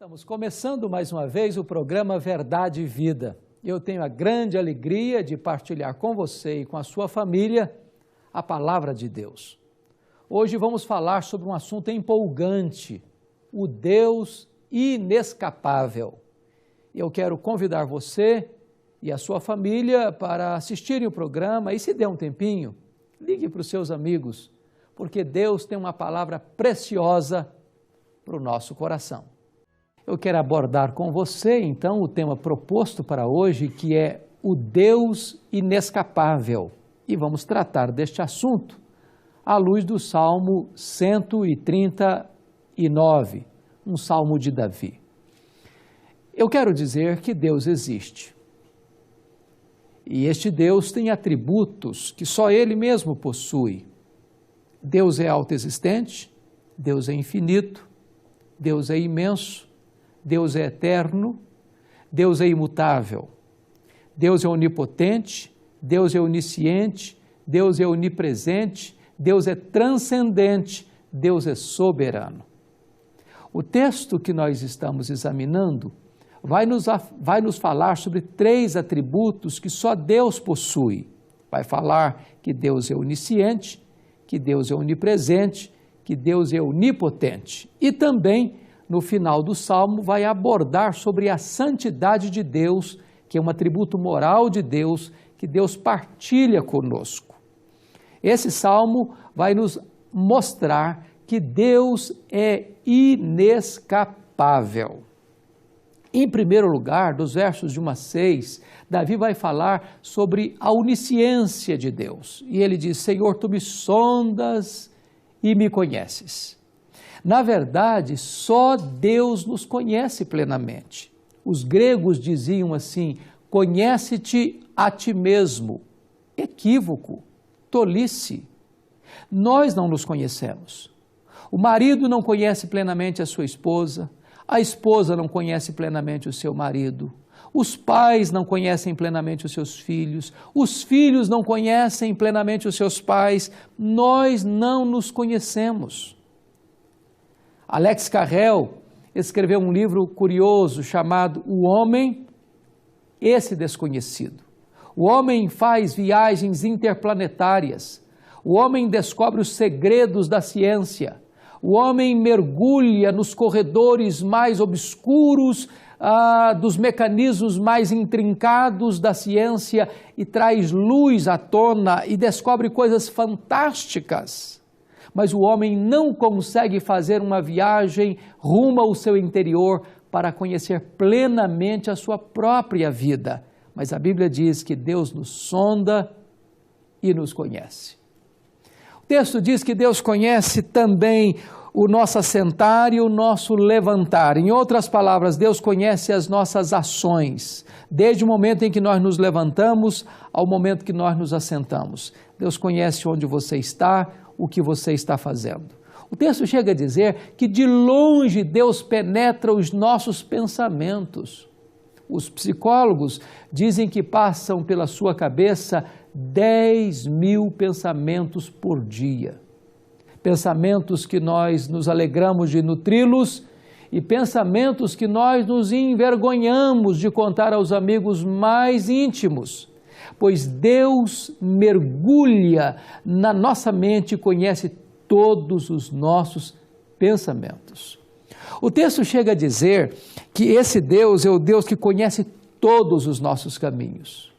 Estamos começando mais uma vez o programa Verdade e Vida. Eu tenho a grande alegria de partilhar com você e com a sua família a palavra de Deus. Hoje vamos falar sobre um assunto empolgante, o Deus inescapável. Eu quero convidar você e a sua família para assistirem o programa e, se der um tempinho, ligue para os seus amigos, porque Deus tem uma palavra preciosa para o nosso coração. Eu quero abordar com você, então, o tema proposto para hoje, que é o Deus inescapável. E vamos tratar deste assunto à luz do Salmo 139, um salmo de Davi. Eu quero dizer que Deus existe. E este Deus tem atributos que só Ele mesmo possui. Deus é autoexistente, Deus é infinito, Deus é imenso, Deus é eterno, Deus é imutável, Deus é onipotente, Deus é onisciente, Deus é onipresente, Deus é transcendente, Deus é soberano. O texto que nós estamos examinando vai nos falar sobre 3 atributos que só Deus possui. Vai falar que Deus é onisciente, que Deus é onipresente, que Deus é onipotente. E também, no final do Salmo, vai abordar sobre a santidade de Deus, que é um atributo moral de Deus, que Deus partilha conosco. Esse Salmo vai nos mostrar que Deus é inescapável. Em primeiro lugar, dos versos de 1 a 6, Davi vai falar sobre a onisciência de Deus. E ele diz: Senhor, tu me sondas e me conheces. Na verdade, só Deus nos conhece plenamente. Os gregos diziam assim: conhece-te a ti mesmo. Equívoco, tolice. Nós não nos conhecemos. O marido não conhece plenamente a sua esposa, a esposa não conhece plenamente o seu marido, os pais não conhecem plenamente os seus filhos, os filhos não conhecem plenamente os seus pais. Nós não nos conhecemos. Alex Carrel escreveu um livro curioso chamado O Homem, esse Desconhecido. O homem faz viagens interplanetárias, o homem descobre os segredos da ciência, o homem mergulha nos corredores mais obscuros dos mecanismos mais intrincados da ciência e traz luz à tona e descobre coisas fantásticas. Mas o homem não consegue fazer uma viagem rumo ao seu interior para conhecer plenamente a sua própria vida. Mas a Bíblia diz que Deus nos sonda e nos conhece. O texto diz que Deus conhece também o nosso assentar e o nosso levantar. Em outras palavras, Deus conhece as nossas ações, desde o momento em que nós nos levantamos ao momento que nós nos assentamos. Deus conhece onde você está, o que você está fazendo. O texto chega a dizer que de longe Deus penetra os nossos pensamentos. Os psicólogos dizem que passam pela sua cabeça 10.000 pensamentos por dia. Pensamentos que nós nos alegramos de nutri-los e pensamentos que nós nos envergonhamos de contar aos amigos mais íntimos. Pois Deus mergulha na nossa mente e conhece todos os nossos pensamentos. O texto chega a dizer que esse Deus é o Deus que conhece todos os nossos caminhos.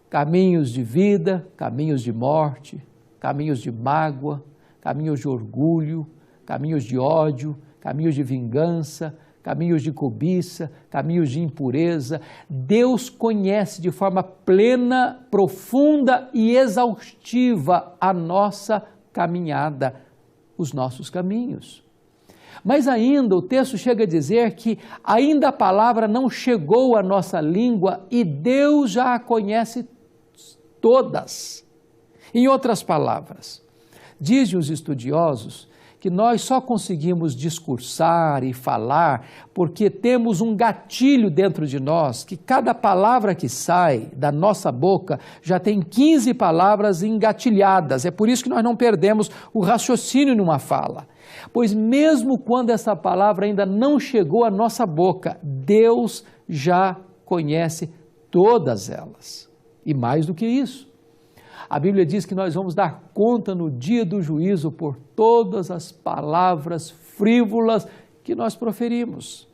Caminhos de vida, caminhos de morte, caminhos de mágoa, caminhos de orgulho, caminhos de ódio, caminhos de vingança, caminhos de cobiça, caminhos de impureza. Deus conhece de forma plena, profunda e exaustiva a nossa caminhada, os nossos caminhos. Mas ainda o texto chega a dizer que ainda a palavra não chegou à nossa língua e Deus já a conhece todas. Em outras palavras, dizem os estudiosos que nós só conseguimos discursar e falar porque temos um gatilho dentro de nós, que cada palavra que sai da nossa boca já tem 15 palavras engatilhadas. É por isso que nós não perdemos o raciocínio numa fala. Pois mesmo quando essa palavra ainda não chegou à nossa boca, Deus já conhece todas elas. E mais do que isso, a Bíblia diz que nós vamos dar conta no dia do juízo por todas as palavras frívolas que nós proferimos.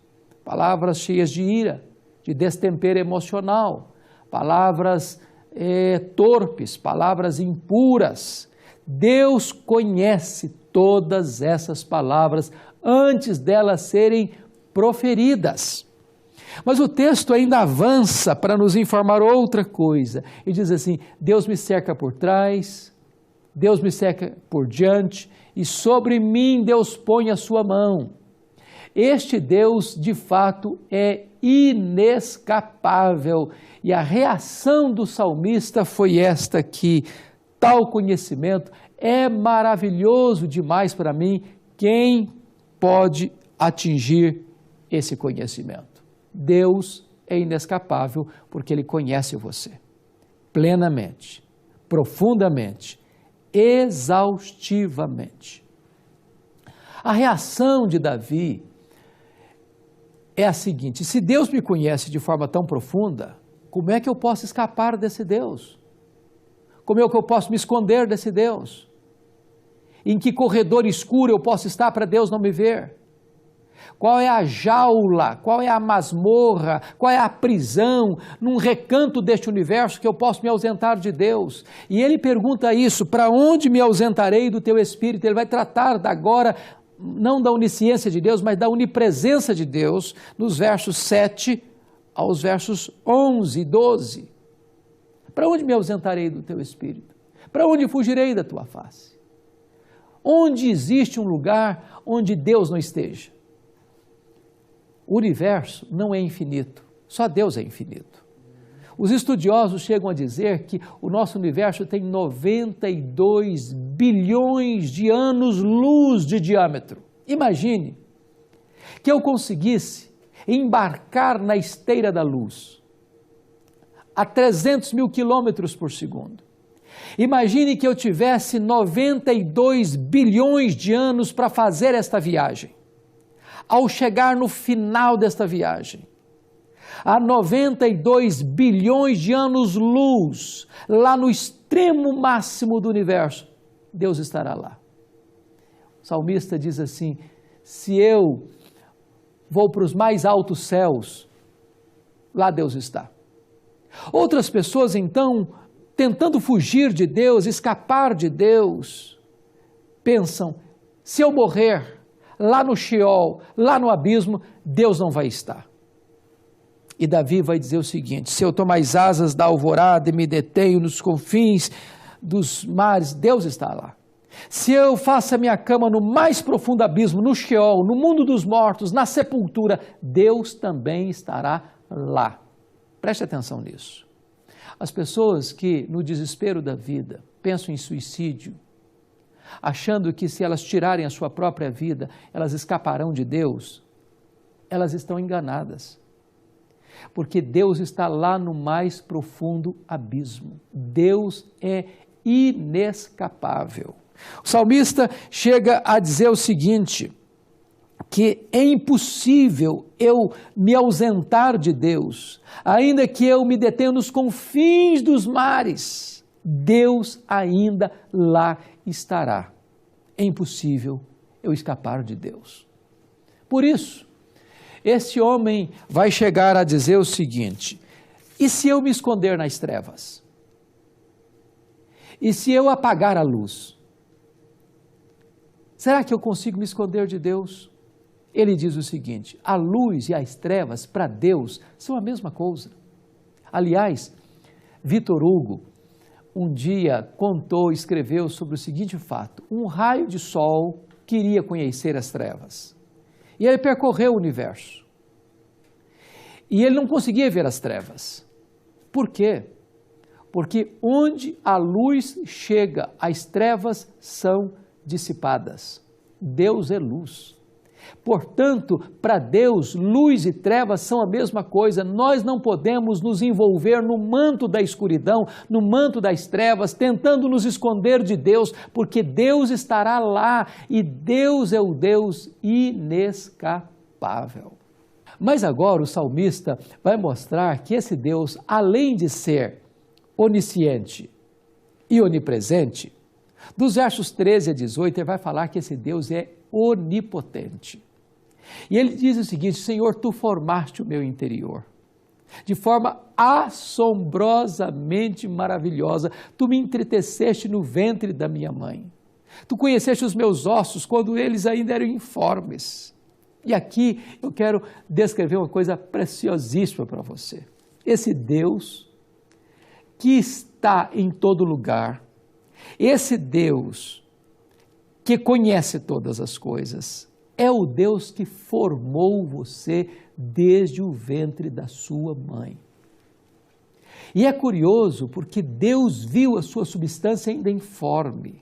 Palavras cheias de ira, de destempero emocional, palavras torpes, palavras impuras. Deus conhece todas essas palavras antes delas serem proferidas. Mas o texto ainda avança para nos informar outra coisa. E diz assim: Deus me cerca por trás, Deus me cerca por diante, e sobre mim Deus põe a sua mão. Este Deus, de fato, é inescapável. E a reação do salmista foi esta aqui: tal conhecimento é maravilhoso demais para mim. Quem pode atingir esse conhecimento? Deus é inescapável porque Ele conhece você plenamente, profundamente, exaustivamente. A reação de Davi é a seguinte: se Deus me conhece de forma tão profunda, como é que eu posso escapar desse Deus? Como é que eu posso me esconder desse Deus? Em que corredor escuro eu posso estar para Deus não me ver? Qual é a jaula, qual é a masmorra, qual é a prisão, num recanto deste universo que eu posso me ausentar de Deus? E ele pergunta isso: para onde me ausentarei do teu Espírito? Ele vai tratar agora, não da onisciência de Deus, mas da onipresença de Deus, nos versos 7 aos versos 11 e 12. Para onde me ausentarei do teu Espírito? Para onde fugirei da tua face? Onde existe um lugar onde Deus não esteja? O universo não é infinito, só Deus é infinito. Os estudiosos chegam a dizer que o nosso universo tem 92 bilhões de anos-luz de diâmetro. Imagine que eu conseguisse embarcar na esteira da luz a 300 mil quilômetros por segundo. Imagine que eu tivesse 92 bilhões de anos para fazer esta viagem. Ao chegar no final desta viagem, a 92 bilhões de anos-luz, lá no extremo máximo do universo, Deus estará lá. O salmista diz assim: se eu vou para os mais altos céus, lá Deus está. Outras pessoas, então, tentando fugir de Deus, escapar de Deus, pensam: se eu morrer lá no Sheol, lá no abismo, Deus não vai estar. E Davi vai dizer o seguinte: se eu tomo as asas da alvorada e me detenho nos confins dos mares, Deus está lá. Se eu faço a minha cama no mais profundo abismo, no Sheol, no mundo dos mortos, na sepultura, Deus também estará lá. Preste atenção nisso. As pessoas que, no desespero da vida, pensam em suicídio, achando que se elas tirarem a sua própria vida, elas escaparão de Deus, elas estão enganadas. Porque Deus está lá no mais profundo abismo. Deus é inescapável. O salmista chega a dizer o seguinte: que é impossível eu me ausentar de Deus, ainda que eu me detenha nos confins dos mares, Deus ainda lá estará. É impossível eu escapar de Deus. Por isso, esse homem vai chegar a dizer o seguinte: e se eu me esconder nas trevas? E se eu apagar a luz? Será que eu consigo me esconder de Deus? Ele diz o seguinte: a luz e as trevas para Deus são a mesma coisa. Aliás, Victor Hugo um dia contou, escreveu sobre o seguinte fato: um raio de sol queria conhecer as trevas. E ele percorreu o universo. E ele não conseguia ver as trevas. Por quê? Porque onde a luz chega, as trevas são dissipadas. Deus é luz. Portanto, para Deus, luz e trevas são a mesma coisa. Nós não podemos nos envolver no manto da escuridão, no manto das trevas, tentando nos esconder de Deus, porque Deus estará lá e Deus é o Deus inescapável. Mas agora o salmista vai mostrar que esse Deus, além de ser onisciente e onipresente, dos versos 13 a 18, ele vai falar que esse Deus é onipotente. E ele diz o seguinte: Senhor, tu formaste o meu interior de forma assombrosamente maravilhosa. Tu me entreteceste no ventre da minha mãe. Tu conheceste os meus ossos quando eles ainda eram informes. E aqui eu quero descrever uma coisa preciosíssima para você. Esse Deus que está em todo lugar, esse Deus que conhece todas as coisas, é o Deus que formou você desde o ventre da sua mãe. E é curioso porque Deus viu a sua substância ainda informe.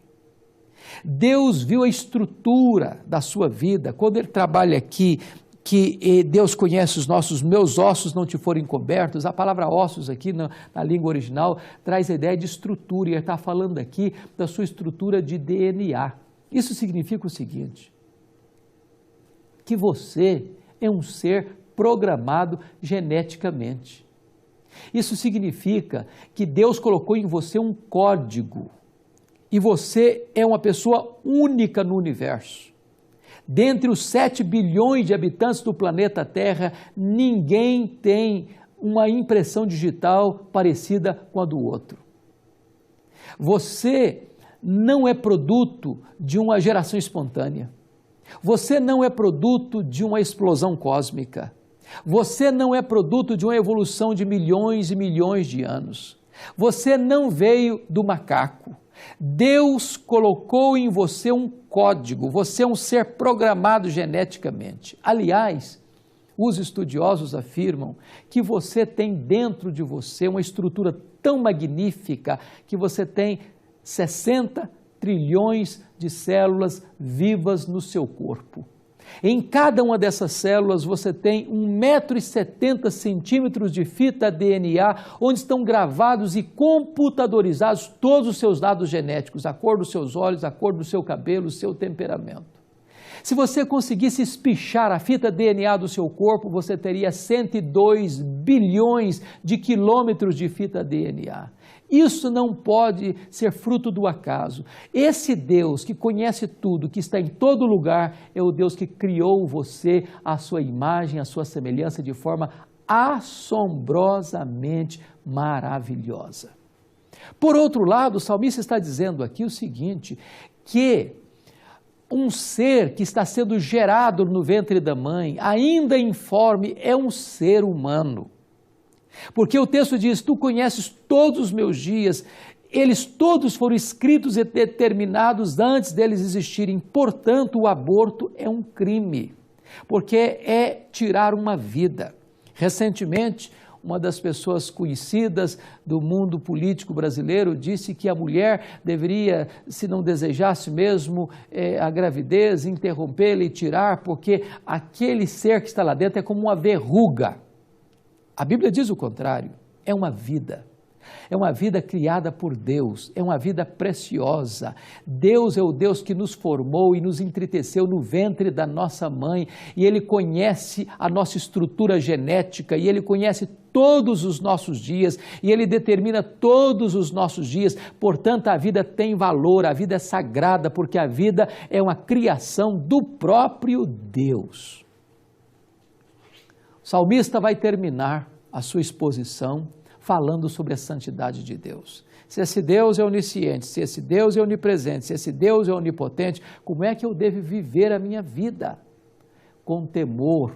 Deus viu a estrutura da sua vida. Quando ele trabalha aqui, que Deus conhece meus ossos não te forem cobertos, a palavra ossos aqui na língua original traz a ideia de estrutura, e ele está falando aqui da sua estrutura de DNA. Isso significa o seguinte: que você é um ser programado geneticamente. Isso significa que Deus colocou em você um código e você é uma pessoa única no universo. Dentre os 7 bilhões de habitantes do planeta Terra, ninguém tem uma impressão digital parecida com a do outro. Você não é produto de uma geração espontânea. Você não é produto de uma explosão cósmica. Você não é produto de uma evolução de milhões e milhões de anos. Você não veio do macaco. Deus colocou em você um código. Você é um ser programado geneticamente. Aliás, os estudiosos afirmam que você tem dentro de você uma estrutura tão magnífica que você tem 60 trilhões de células vivas no seu corpo. Em cada uma dessas células você tem 1,70 m de fita DNA, onde estão gravados e computadorizados todos os seus dados genéticos, a cor dos seus olhos, a cor do seu cabelo, o seu temperamento. Se você conseguisse espichar a fita DNA do seu corpo, você teria 102 bilhões de quilômetros de fita DNA. Isso não pode ser fruto do acaso. Esse Deus que conhece tudo, que está em todo lugar, é o Deus que criou você à sua imagem, à sua semelhança, de forma assombrosamente maravilhosa. Por outro lado, o salmista está dizendo aqui o seguinte, que um ser que está sendo gerado no ventre da mãe, ainda informe, é um ser humano. Porque o texto diz, tu conheces todos os meus dias, eles todos foram escritos e determinados antes deles existirem. Portanto, o aborto é um crime, porque é tirar uma vida. Recentemente, uma das pessoas conhecidas do mundo político brasileiro disse que a mulher deveria, se não desejasse mesmo a gravidez, interrompê-la e tirar, porque aquele ser que está lá dentro é como uma verruga. A Bíblia diz o contrário, é uma vida criada por Deus, é uma vida preciosa. Deus é o Deus que nos formou e nos entreteceu no ventre da nossa mãe, e Ele conhece a nossa estrutura genética, e Ele conhece todos os nossos dias, e Ele determina todos os nossos dias. Portanto, a vida tem valor, a vida é sagrada, porque a vida é uma criação do próprio Deus. O salmista vai terminar a sua exposição falando sobre a santidade de Deus. Se esse Deus é onisciente, se esse Deus é onipresente, se esse Deus é onipotente, como é que eu devo viver a minha vida? Com temor,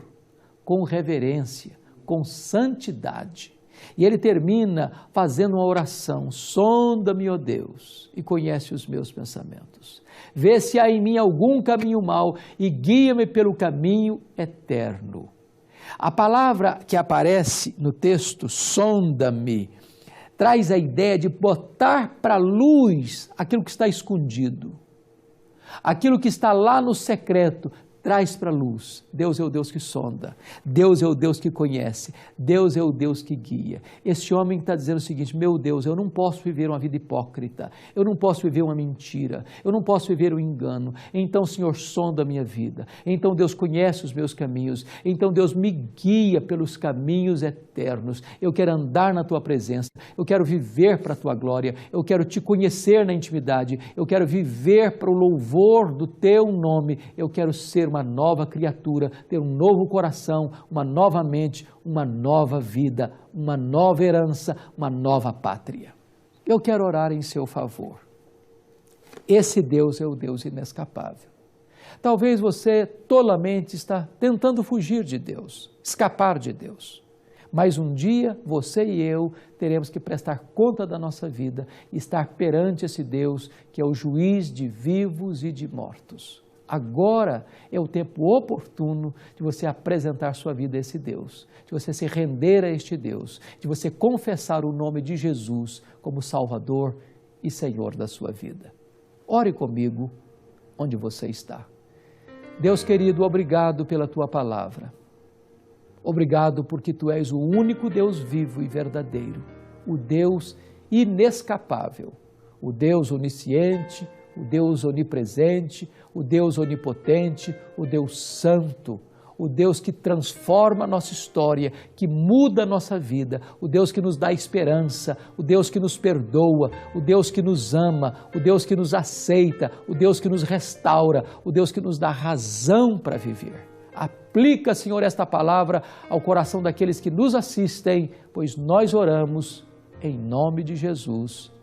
com reverência, com santidade. E ele termina fazendo uma oração, sonda-me, ó Deus, e conhece os meus pensamentos. Vê se há em mim algum caminho mau e guia-me pelo caminho eterno. A palavra que aparece no texto, sonda-me, traz a ideia de botar para a luz aquilo que está escondido, aquilo que está lá no secreto. traz para a luz. Deus é o Deus que sonda, Deus é o Deus que conhece, Deus é o Deus que guia. Esse homem está dizendo o seguinte: meu Deus, eu não posso viver uma vida hipócrita, eu não posso viver uma mentira, eu não posso viver um engano. Então, Senhor, sonda a minha vida. Então, Deus conhece os meus caminhos. Então, Deus me guia pelos caminhos eternos. Eu quero andar na Tua presença, eu quero viver para a Tua glória, eu quero Te conhecer na intimidade, eu quero viver para o louvor do Teu nome, eu quero ser uma nova criatura, ter um novo coração, uma nova mente, uma nova vida, uma nova herança, uma nova pátria. Eu quero orar em seu favor. Esse Deus é o Deus inescapável. Talvez você tolamente está tentando fugir de Deus, escapar de Deus. Mas um dia você e eu teremos que prestar conta da nossa vida e estar perante esse Deus que é o juiz de vivos e de mortos. Agora é o tempo oportuno de você apresentar sua vida a esse Deus, de você se render a este Deus, de você confessar o nome de Jesus como Salvador e Senhor da sua vida. Ore comigo onde você está. Deus querido, obrigado pela Tua palavra. Obrigado porque Tu és o único Deus vivo e verdadeiro, o Deus inescapável, o Deus onisciente, o Deus onipresente, o Deus onipotente, o Deus santo, o Deus que transforma a nossa história, que muda a nossa vida, o Deus que nos dá esperança, o Deus que nos perdoa, o Deus que nos ama, o Deus que nos aceita, o Deus que nos restaura, o Deus que nos dá razão para viver. Aplica, Senhor, esta palavra ao coração daqueles que nos assistem, pois nós oramos em nome de Jesus.